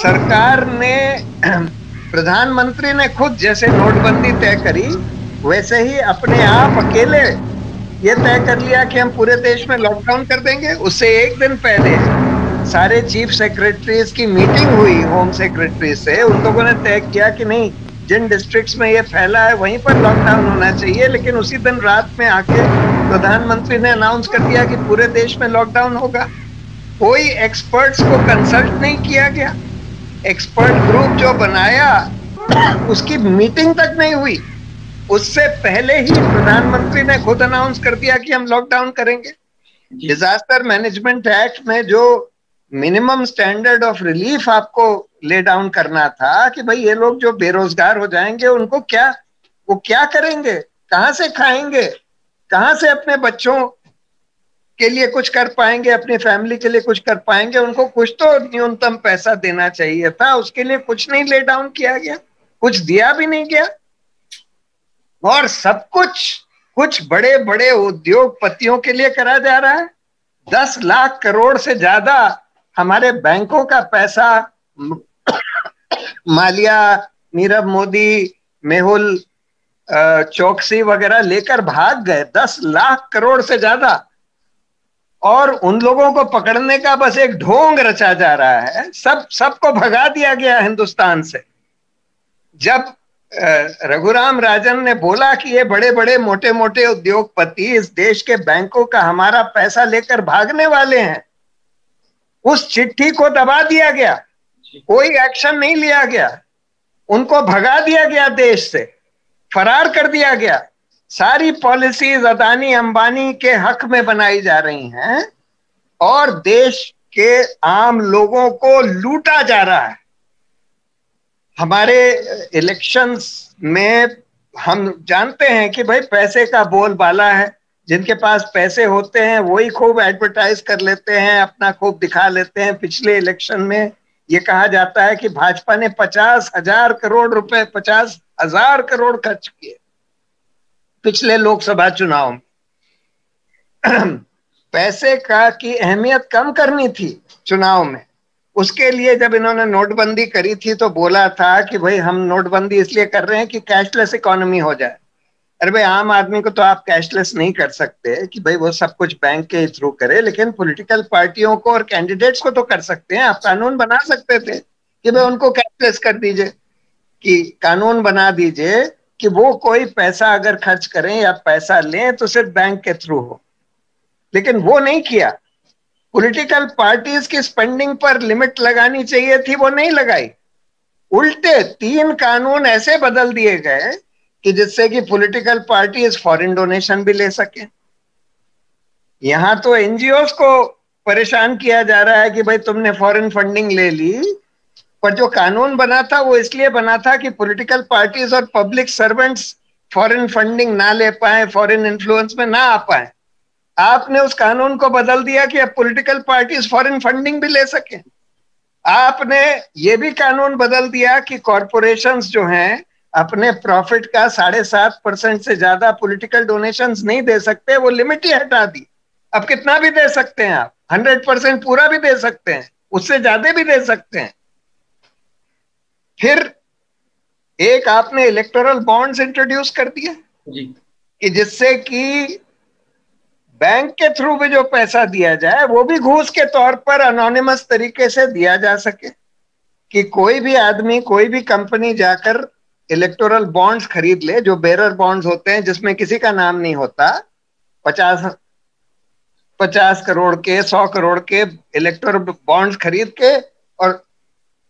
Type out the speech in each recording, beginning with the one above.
सरकार ने प्रधानमंत्री ने खुद जैसे नोटबंदी तय करी, वैसे ही अपने आप अकेले ये तय कर लिया कि हम पूरे देश में लॉकडाउन कर देंगे। उससे एक दिन पहले सारे चीफ सेक्रेटरीज की मीटिंग हुई होम सेक्रेटरी से। उन लोगों ने तय किया कि नहीं, जिन डिस्ट्रिक्ट्स में ये फैला है वहीं पर लॉकडाउन होना चाहिए। लेकिन उसी दिन रात में आके प्रधानमंत्री ने अनाउंस कर दिया कि पूरे देश में लॉकडाउन होगा। कोई एक्सपर्ट्स को कंसल्ट नहीं किया गया। एक्सपर्ट ग्रुप जो बनाया उसकी मीटिंग तक नहीं हुई। उससे पहले ही प्रधानमंत्री ने खुद अनाउंस कर दिया कि हम लॉकडाउन करेंगे। डिजास्टर मैनेजमेंट एक्ट में जो मिनिमम स्टैंडर्ड ऑफ रिलीफ आपको ले डाउन करना था कि भाई ये लोग जो बेरोजगार हो जाएंगे उनको वो क्या करेंगे, कहां से खाएंगे, कहां से अपने बच्चों के लिए कुछ कर पाएंगे, अपनी फैमिली के लिए कुछ कर पाएंगे, उनको कुछ तो न्यूनतम पैसा देना चाहिए था। उसके लिए कुछ नहीं ले डाउन किया गया, कुछ दिया भी नहीं गया। और सब कुछ बड़े बड़े उद्योगपतियों के लिए करा जा रहा है। 10 लाख करोड़ से ज्यादा हमारे बैंकों का पैसा मालिया, नीरव मोदी, मेहुल चौकसी वगैरह लेकर भाग गए। 10 लाख करोड़ से ज्यादा। और उन लोगों को पकड़ने का बस एक ढोंग रचा जा रहा है। सबको भगा दिया गया हिंदुस्तान से। जब रघुराम राजन ने बोला कि ये बड़े बड़े मोटे मोटे उद्योगपति इस देश के बैंकों का हमारा पैसा लेकर भागने वाले हैं, उस चिट्ठी को दबा दिया गया, कोई एक्शन नहीं लिया गया, उनको भगा दिया गया, देश से फरार कर दिया गया। सारी पॉलिसीज अदानी अंबानी के हक में बनाई जा रही हैं और देश के आम लोगों को लूटा जा रहा है। हमारे इलेक्शंस में हम जानते हैं कि भाई पैसे का बोलबाला है। जिनके पास पैसे होते हैं वही खूब एडवर्टाइज कर लेते हैं, अपना खूब दिखा लेते हैं। पिछले इलेक्शन में ये कहा जाता है कि भाजपा ने 50,000 करोड़ रुपए, 50,000 करोड़ खर्च किए पिछले लोकसभा चुनाव में। पैसे की अहमियत कम करनी थी चुनाव में। उसके लिए जब इन्होंने नोटबंदी करी थी तो बोला था कि भाई हम नोटबंदी इसलिए कर रहे हैं कि कैशलेस इकोनॉमी हो जाए। अरे भाई, आम आदमी को तो आप कैशलेस नहीं कर सकते कि भाई वो सब कुछ बैंक के थ्रू करे, लेकिन पॉलिटिकल पार्टियों को और कैंडिडेट्स को तो कर सकते हैं। आप कानून बना सकते थे कि भाई उनको कैशलेस कर दीजिए, कि कानून बना दीजिए कि वो कोई पैसा अगर खर्च करें या पैसा लें तो सिर्फ बैंक के थ्रू हो। लेकिन वो नहीं किया। पॉलिटिकल पार्टीज की स्पेंडिंग पर लिमिट लगानी चाहिए थी, वो नहीं लगाई। उल्टे 3 कानून ऐसे बदल दिए गए कि जिससे कि पॉलिटिकल पार्टीज फॉरेन डोनेशन भी ले सके। यहां तो एनजीओ को परेशान किया जा रहा है कि भाई तुमने फॉरेन फंडिंग ले ली, पर जो कानून बना था वो इसलिए बना था कि पॉलिटिकल पार्टीज और पब्लिक सर्वेंट्स फॉरेन फंडिंग ना ले पाए, फॉरेन इन्फ्लुएंस में ना आ पाए। आपने उस कानून को बदल दिया कि अब पॉलिटिकल पार्टीज फॉरेन फंडिंग भी ले सके। आपने ये भी कानून बदल दिया कि कॉरपोरेशंस जो हैं अपने प्रॉफिट का 7.5% से ज्यादा पॉलिटिकल डोनेशंस नहीं दे सकते, वो लिमिट ही हटा दी। अब कितना भी दे सकते हैं आप, 100% पूरा भी दे सकते हैं, उससे ज्यादा भी दे सकते हैं। फिर एक आपने इलेक्टोरल बॉन्ड्स इंट्रोड्यूस कर दिए कि जिससे कि बैंक के थ्रू भी जो पैसा दिया जाए वो भी घूस के तौर पर अनोनिमस तरीके से दिया जा सके, कि कोई भी आदमी, कोई भी कंपनी जाकर इलेक्टोरल बॉन्ड्स खरीद ले, जो बेरर बॉन्ड्स होते हैं जिसमें किसी का नाम नहीं होता, 50 करोड़ के, 100 करोड़ के इलेक्टोरल बॉन्ड्स खरीद के और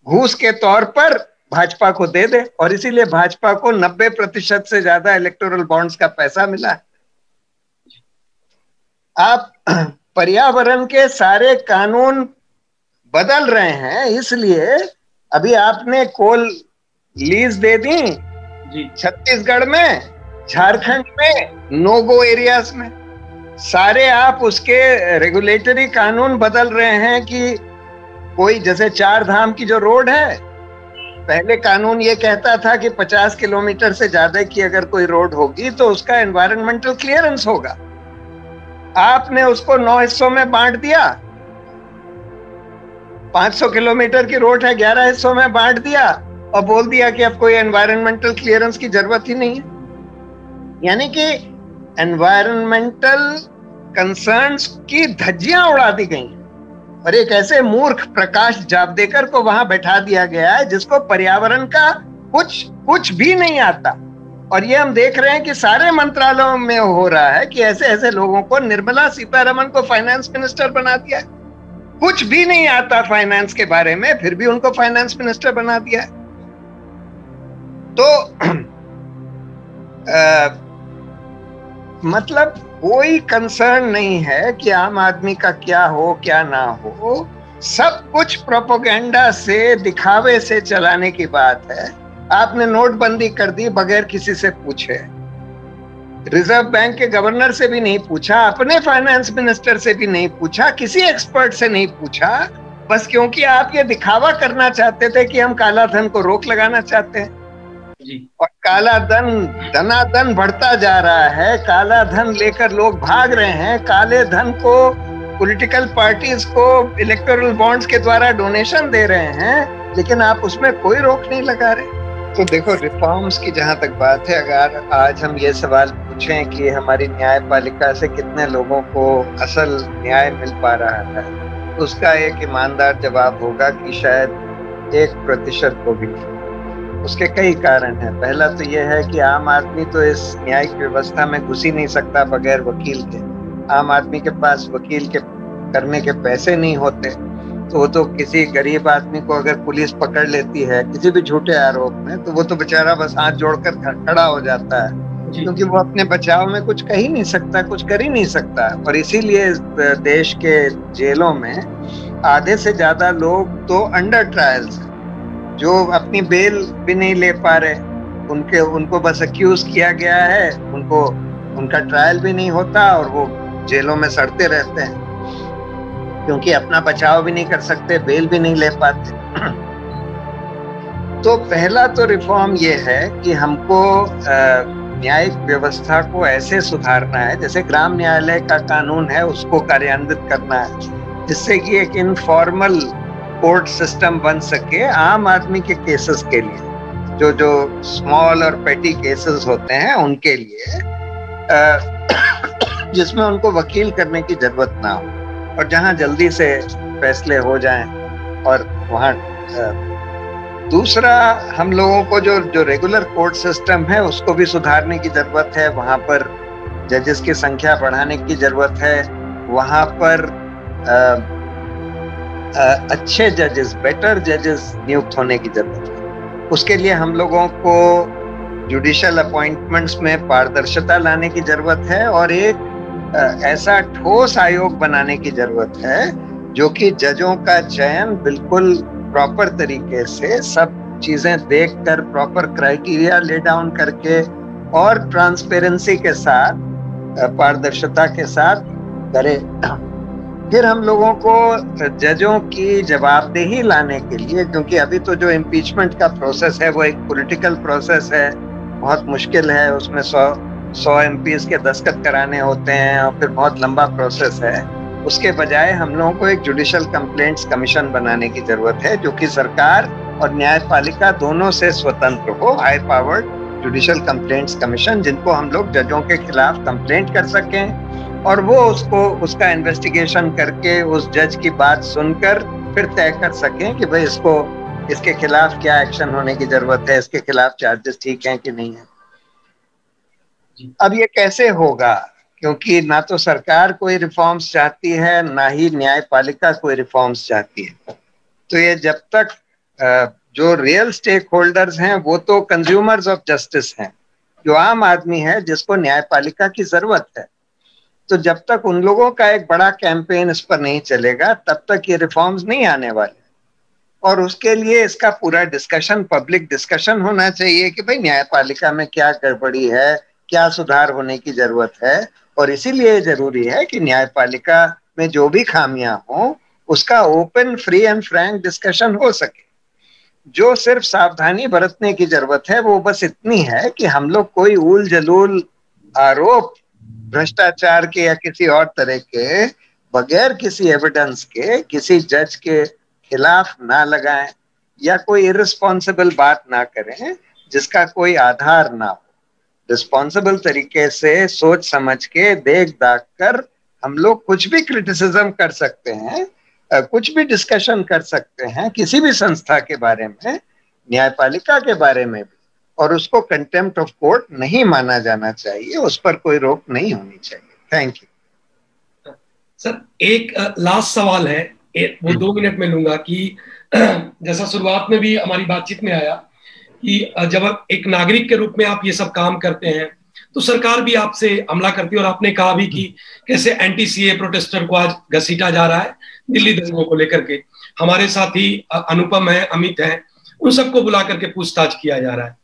घूस के तौर पर भाजपा को दे दे। और इसीलिए भाजपा को 90% से ज्यादा इलेक्टोरल बॉन्ड्स का पैसा मिला है। आप पर्यावरण के सारे कानून बदल रहे हैं। इसलिए अभी आपने कोल लीज दे दी छत्तीसगढ़ में, झारखंड में, नो गो एरियाज में सारे आप उसके रेगुलेटरी कानून बदल रहे हैं कि कोई, जैसे 4 धाम की जो रोड है, पहले कानून ये कहता था कि 50 किलोमीटर से ज्यादा की अगर कोई रोड होगी तो उसका एनवायरमेंटल क्लियरेंस होगा। आपने उसको 9 हिस्सों में बांट दिया 500 किलोमीटर की रोड है, 11 हिस्सों में बांट दिया और बोल दिया कि अब कोई एनवायरमेंटल क्लियरेंस की जरूरत ही नहीं है। यानी कि एनवायरमेंटल कंसर्न्स की धज्जियां उड़ा दी गई और एक ऐसे मूर्ख प्रकाश जावड़ेकर को वहां बैठा दिया गया है जिसको पर्यावरण का कुछ भी नहीं आता। और ये हम देख रहे हैं कि सारे मंत्रालयों में हो रहा है कि ऐसे ऐसे लोगों को, निर्मला सीतारमण को फाइनेंस मिनिस्टर बना दिया है, कुछ भी नहीं आता फाइनेंस के बारे में, फिर भी उनको फाइनेंस मिनिस्टर बना दिया है। तो मतलब कोई कंसर्न नहीं है कि आम आदमी का क्या हो क्या ना हो, सब कुछ प्रोपेगेंडा से, दिखावे से चलाने की बात है। आपने नोटबंदी कर दी बगैर किसी से पूछे, रिजर्व बैंक के गवर्नर से भी नहीं पूछा, अपने फाइनेंस मिनिस्टर से भी नहीं पूछा, किसी एक्सपर्ट से नहीं पूछा, बस क्योंकि आप ये दिखावा करना चाहते थे कि हम काला धन को रोक लगाना चाहते हैं जी। और काला धन धनाधन बढ़ता जा रहा है, काला धन लेकर लोग भाग रहे हैं, काले धन को पॉलिटिकल पार्टीज को इलेक्टोरल बॉन्ड्स के द्वारा डोनेशन दे रहे हैं, लेकिन आप उसमें कोई रोक नहीं लगा रहे। तो देखो, रिफॉर्म्स की जहां तक बात है, अगर आज हम ये सवाल पूछें कि हमारी न्यायपालिका से कितने लोगों को असल न्याय मिल पा रहा है, तो उसका एक ईमानदार जवाब होगा कि शायद 1% को भी नहीं। उसके कई कारण हैं। पहला तो यह है कि आम आदमी तो इस न्यायिक व्यवस्था में घुस ही नहीं सकता बगैर वकील के। आम आदमी के पास वकील के करने के पैसे नहीं होते, तो वो तो किसी गरीब आदमी को अगर पुलिस पकड़ लेती है किसी भी झूठे आरोप में, तो वो तो बेचारा बस हाथ जोड़कर खड़ा हो जाता है, क्योंकि वो अपने बचाव में कुछ कह ही नहीं सकता, कुछ कर ही नहीं सकता। और इसीलिए देश के जेलों में आधे से ज्यादा लोग तो अंडर ट्रायल्स, जो अपनी बेल भी नहीं ले पा रहे, उनको बस अक्यूज किया गया है, उनका ट्रायल भी नहीं होता और वो जेलों में सड़ते रहते हैं, क्योंकि अपना बचाव भी नहीं कर सकते, बेल भी नहीं ले पाते। तो पहला तो रिफॉर्म ये है कि हमको न्यायिक व्यवस्था को ऐसे सुधारना है, जैसे ग्राम न्यायालय का कानून है उसको कार्यान्वित करना है, जिससे कि एक इनफॉर्मल कोर्ट सिस्टम बन सके आम आदमी के केसेस के लिए, जो स्मॉल और पेटी केसेस होते हैं उनके लिए, जिसमें उनको वकील करने की जरूरत ना हो और जहां जल्दी से फैसले हो जाएं। और वहां दूसरा, हम लोगों को जो रेगुलर कोर्ट सिस्टम है उसको भी सुधारने की जरूरत है, वहां पर जजेस की संख्या बढ़ाने की जरूरत है, वहां पर अच्छे जजेस, बेटर जजेस नियुक्त होने की जरूरत है। उसके लिए हम लोगों को जुडिशियल अपॉइंटमेंट्स में पारदर्शिता लाने की जरूरत है और एक ऐसा ठोस आयोग बनाने की जरूरत है जो कि जजों का चयन बिल्कुल प्रॉपर तरीके से, सब चीजें देखकर, प्रॉपर क्राइटेरिया ले डाउन करके और ट्रांसपेरेंसी के साथ, पारदर्शिता के साथ करे। फिर हम लोगों को जजों की जवाबदेही लाने के लिए, क्योंकि अभी तो जो इम्पीचमेंट का प्रोसेस है वो एक पॉलिटिकल प्रोसेस है, बहुत मुश्किल है, उसमें 100 एमपीज के दस्तखत कराने होते हैं और फिर बहुत लंबा प्रोसेस है। उसके बजाय हम लोगों को एक जुडिशियल कंप्लेंट्स कमीशन बनाने की जरूरत है, जो कि सरकार और न्यायपालिका दोनों से स्वतंत्र हो, high powered judicial complaints commission, जिनको हम लोग जजों के खिलाफ कंप्लेंट कर सकें और वो उसका इन्वेस्टिगेशन करके उस जज की बात सुनकर फिर तय कर सकें कि भाई इसके खिलाफ क्या एक्शन होने की जरूरत है, इसके खिलाफ चार्जेस ठीक हैं कि नहीं है। अब ये कैसे होगा, क्योंकि ना तो सरकार कोई रिफॉर्म्स चाहती है, ना ही न्यायपालिका कोई रिफॉर्म्स चाहती है। तो ये जब तक जो रियल स्टेक होल्डर्स हैं वो तो कंज्यूमर्स ऑफ जस्टिस हैं, जो आम आदमी है जिसको न्यायपालिका की जरूरत है। तो जब तक उन लोगों का एक बड़ा कैंपेन इस पर नहीं चलेगा तब तक ये रिफॉर्म्स नहीं आने वाले। और उसके लिए इसका पूरा डिस्कशन, पब्लिक डिस्कशन होना चाहिए कि भाई न्यायपालिका में क्या गड़बड़ी है, क्या सुधार होने की जरूरत है। और इसीलिए जरूरी है कि न्यायपालिका में जो भी खामियां हों उसका open, free and Frank discussion हो सके। जो सिर्फ सावधानी बरतने की जरूरत है वो बस इतनी है कि हम लोग कोई ऊल जलूल आरोप भ्रष्टाचार के या किसी और तरह के, बगैर किसी एविडेंस के, किसी जज के खिलाफ ना लगाएं या कोई इररिस्पॉन्सिबल बात ना करें जिसका कोई आधार ना हो। रिस्पॉन्सिबल तरीके से सोच समझ के देख दाख कर हम लोग कुछ भी क्रिटिसिज्म कर सकते हैं, कुछ भी डिस्कशन कर सकते हैं किसी भी संस्था के बारे में, न्यायपालिका के बारे में भी, और उसको कंटेम्प्ट ऑफ कोर्ट नहीं माना जाना चाहिए, उस पर कोई रोक नहीं होनी चाहिए। Thank you sir. एक लास्ट सवाल है, वो 2 मिनट में लूंगा कि जैसा शुरुआत में भी हमारी बातचीत में आया कि जब आप एक नागरिक के रूप में आप ये सब काम करते हैं तो सरकार भी आपसे हमला करती है, और आपने कहा भी कि कैसे एंटी सीए प्रोटेस्टर को आज घसीटा जा रहा है दिल्ली दंगों को लेकर के। हमारे साथी अनुपम है, अमित है, उन सबको बुला करके पूछताछ किया जा रहा है,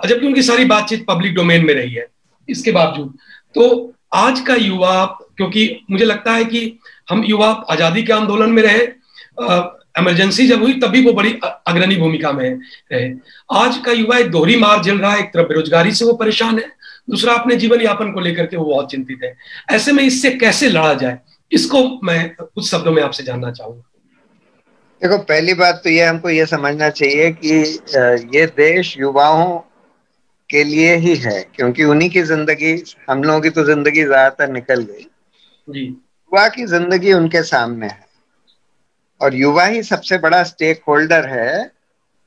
जबकि उनकी सारी बातचीत पब्लिक डोमेन में रही है। इसके बावजूद तो आज का युवा, क्योंकि मुझे लगता है कि हम युवा आजादी के आंदोलन में रहे, इमरजेंसी जब हुई तभी वो बड़ी अग्रणी भूमिका में रहे। आज का युवा एक दोहरी मार झेल रहा है, एक तरफ बेरोजगारी से वो परेशान है, दूसरा अपने जीवन यापन को लेकर के वो बहुत चिंतित है। ऐसे में इससे कैसे लड़ा जाए, इसको मैं कुछ शब्दों में आपसे जानना चाहूंगा। देखो, पहली बात तो ये हमको ये समझना चाहिए कि ये देश युवाओं के लिए ही है, क्योंकि उन्हीं की जिंदगी, हम लोगों की तो जिंदगी ज्यादातर निकल गई जी। युवा की जिंदगी उनके सामने है, और युवा ही सबसे बड़ा स्टेक होल्डर है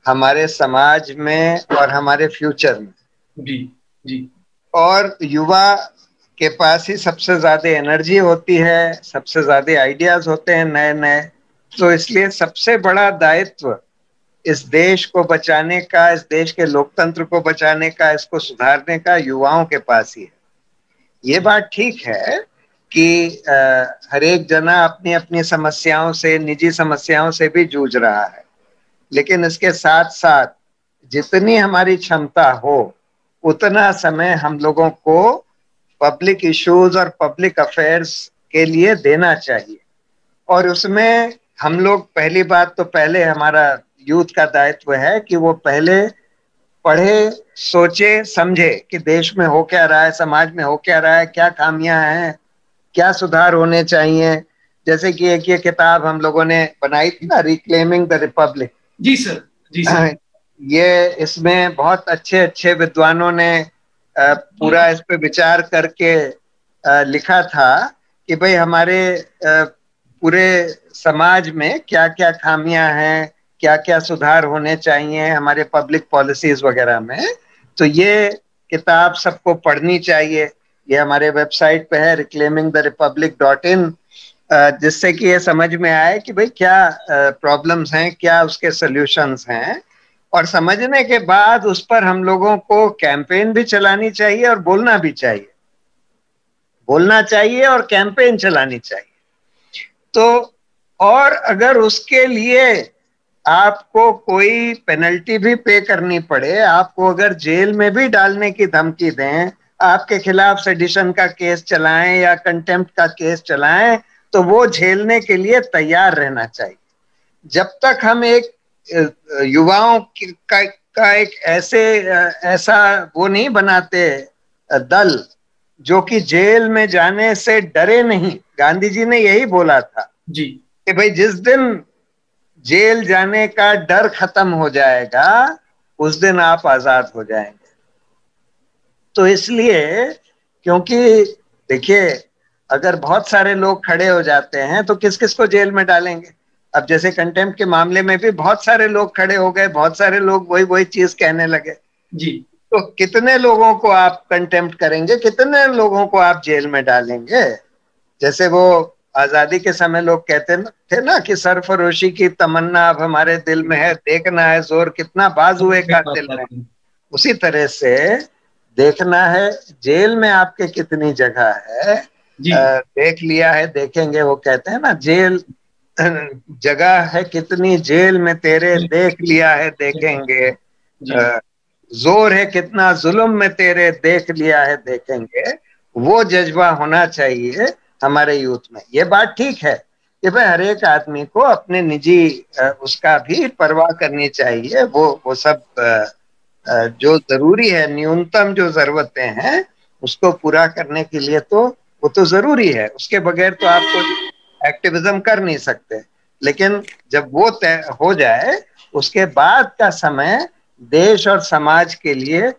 हमारे समाज में और हमारे फ्यूचर में। जी जी। और युवा के पास ही सबसे ज्यादा एनर्जी होती है, सबसे ज्यादा आइडियाज होते हैं नए नए। तो इसलिए सबसे बड़ा दायित्व इस देश को बचाने का, इस देश के लोकतंत्र को बचाने का, इसको सुधारने का युवाओं के पास ही है। ये बात ठीक है कि हर एक जना अपनी अपनी समस्याओं से, निजी समस्याओं से भी जूझ रहा है, लेकिन इसके साथ साथ जितनी हमारी क्षमता हो उतना समय हम लोगों को पब्लिक इश्यूज और पब्लिक अफेयर्स के लिए देना चाहिए। और उसमें हम लोग, पहली बात तो पहले हमारा यूथ का दायित्व है कि वो पहले पढ़े, सोचे, समझे कि देश में हो क्या रहा है, समाज में हो क्या रहा है, क्या खामियां हैं, क्या सुधार होने चाहिए। जैसे कि एक ये किताब हम लोगों ने बनाई थी ना, रिक्लेमिंग द रिपब्लिक। जी सर, जी सर। ये इसमें बहुत अच्छे अच्छे विद्वानों ने पूरा इस पे विचार करके लिखा था कि भाई हमारे पूरे समाज में क्या क्या खामियां हैं, क्या क्या सुधार होने चाहिए हमारे पब्लिक पॉलिसीज वगैरह में। तो ये किताब सबको पढ़नी चाहिए। ये हमारे वेबसाइट पे है reclaimingtherepublic.in, जिससे कि ये समझ में आए कि भाई क्या प्रॉब्लम्स हैं, क्या उसके सॉल्यूशंस हैं। और समझने के बाद उस पर हम लोगों को कैंपेन भी चलानी चाहिए और बोलना भी चाहिए, बोलना चाहिए और कैंपेन चलानी चाहिए। तो और अगर उसके लिए आपको कोई पेनल्टी भी पे करनी पड़े, आपको अगर जेल में भी डालने की धमकी दें, आपके खिलाफ सेडिशन का केस चलाएं या कंटेम्प्ट का केस चलाएं, तो वो झेलने के लिए तैयार रहना चाहिए। जब तक हम एक युवाओं का एक ऐसा वो नहीं बनाते दल जो कि जेल में जाने से डरे नहीं। गांधी जी ने यही बोला था जी कि भाई जिस दिन जेल जाने का डर खत्म हो जाएगा उस दिन आप आजाद हो जाएंगे। तो इसलिए, क्योंकि देखिए, अगर बहुत सारे लोग खड़े हो जाते हैं तो किस किस को जेल में डालेंगे। अब जैसे कंटेम्प्ट के मामले में भी बहुत सारे लोग खड़े हो गए, बहुत सारे लोग वही वही चीज कहने लगे। जी। तो कितने लोगों को आप कंटेम्प्ट करेंगे, कितने लोगों को आप जेल में डालेंगे। जैसे वो आजादी के समय लोग कहते थे ना कि सरफरोशी की तमन्ना अब हमारे दिल में है, देखना है जोर कितना बाजुए का दिल में। उसी तरह से देखना है जेल में आपके कितनी जगह है। देख लिया है, देखेंगे, वो कहते हैं ना, जेल जगह है कितनी जेल में तेरे, देख लिया है देखेंगे। जोर है कितना जुल्म में तेरे, देख लिया है देखेंगे। वो जज्बा होना चाहिए हमारे यूथ में। ये बात ठीक है कि भाई हर एक आदमी को अपने निजी उसका भी परवाह करनी चाहिए। वो सब जो जरूरी है, न्यूनतम जो जरूरतें हैं उसको पूरा करने के लिए तो वो तो जरूरी है। उसके बगैर तो आप कोई एक्टिविज्म कर नहीं सकते। लेकिन जब वो तय हो जाए उसके बाद का समय देश और समाज के लिए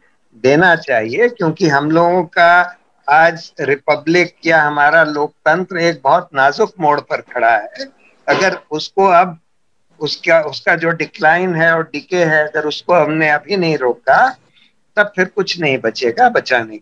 देना चाहिए, क्योंकि हम लोगों का आज रिपब्लिक या हमारा लोकतंत्र एक बहुत नाजुक मोड़ पर खड़ा है। अगर उसको अब उसका जो डिक्लाइन है और डिके है, अगर उसको हमने अभी नहीं रोका तब फिर कुछ नहीं बचेगा बचाने।